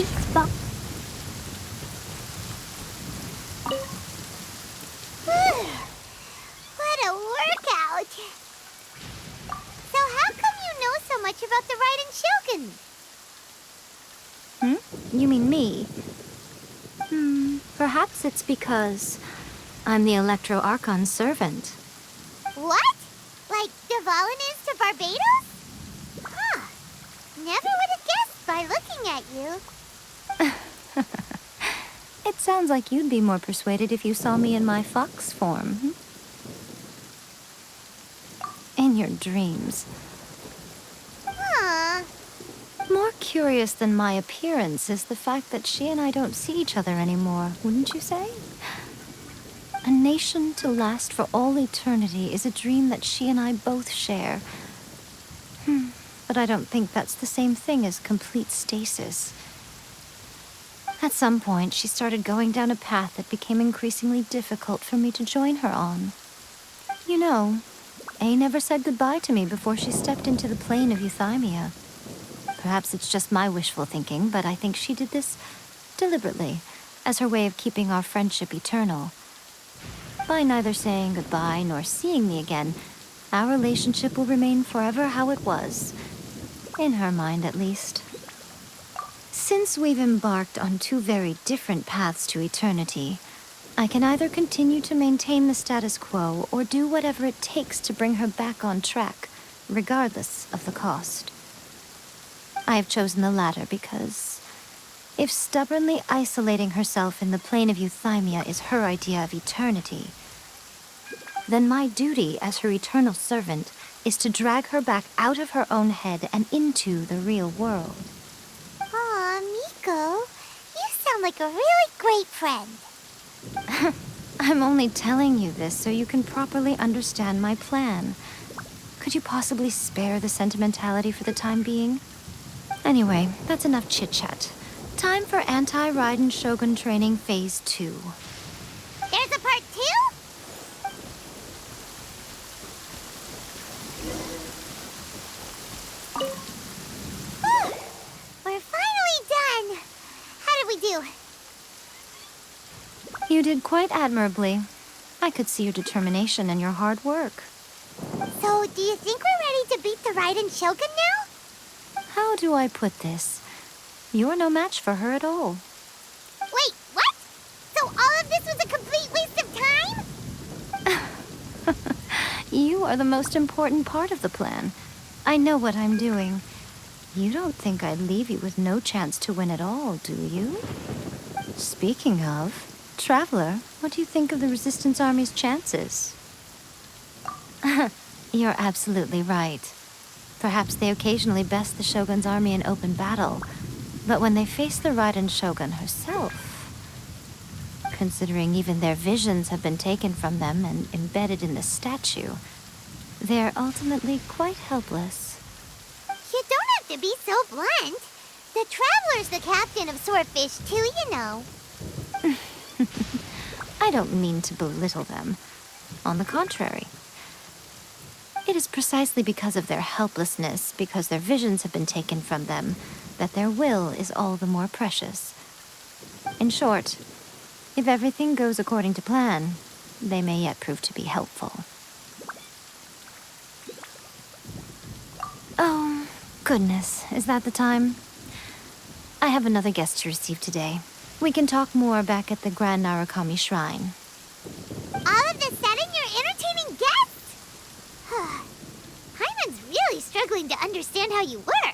These bo- What a workout! So how come you know so much about the Raiden Shogun? You mean me? Perhaps it's because I'm the Electro Archon's servant. What? Like Dvalin is to Barbados? Huh. Never would have guessed by looking at you. It sounds like you'd be more persuaded if you saw me in my fox form. In your dreams. Huh. More curious than my appearance is the fact that she and I don't see each other anymore, wouldn't you say? A nation to last for all eternity is a dream that she and I both share. But I don't think that's the same thing as complete stasis. At some point, she started going down a path that became increasingly difficult for me to join her on. You know, A never said goodbye to me before she stepped into the plane of Euthymia. Perhaps it's just my wishful thinking, but I think she did this deliberately, as her way of keeping our friendship eternal. By neither saying goodbye nor seeing me again, our relationship will remain forever how it was. In her mind, at least. Since we've embarked on two very different paths to eternity, I can either continue to maintain the status quo or do whatever it takes to bring her back on track, regardless of the cost. I have chosen the latter because if stubbornly isolating herself in the plane of Euthymia is her idea of eternity, then my duty as her eternal servant is to drag her back out of her own head and into the real world. Aw, Miko, you sound like a really great friend. I'm only telling you this so you can properly understand my plan. Could you possibly spare the sentimentality for the time being? Anyway, that's enough chit-chat. Time for Anti-Raiden Shogun Training Phase 2. There's a part 2? We're finally done. How did we do? You did quite admirably. I could see your determination and your hard work. So, do you think we're ready to beat the Raiden Shogun now? How do I put this? You're no match for her at all. Wait, what? So all of this was a complete waste of time? You are the most important part of the plan. I know what I'm doing. You don't think I'd leave you with no chance to win at all, do you? Speaking of, Traveler, what do you think of the Resistance Army's chances? You're absolutely right. Perhaps they occasionally best the Shogun's army in open battle, but when they face the Raiden Shogun herself, considering even their visions have been taken from them and embedded in the statue, they're ultimately quite helpless. You don't have to be so blunt. The Traveler's the captain of Swordfish too, you know. I don't mean to belittle them. On the contrary. It is precisely because of their helplessness, because their visions have been taken from them, that their will is all the more precious. In short, if everything goes according to plan, they may yet prove to be helpful. Oh, goodness, is that the time? I have another guest to receive today. We can talk more back at the Grand Narukami Shrine. All of this sudden, you're entertaining guests? Hyman's really struggling to understand how you work.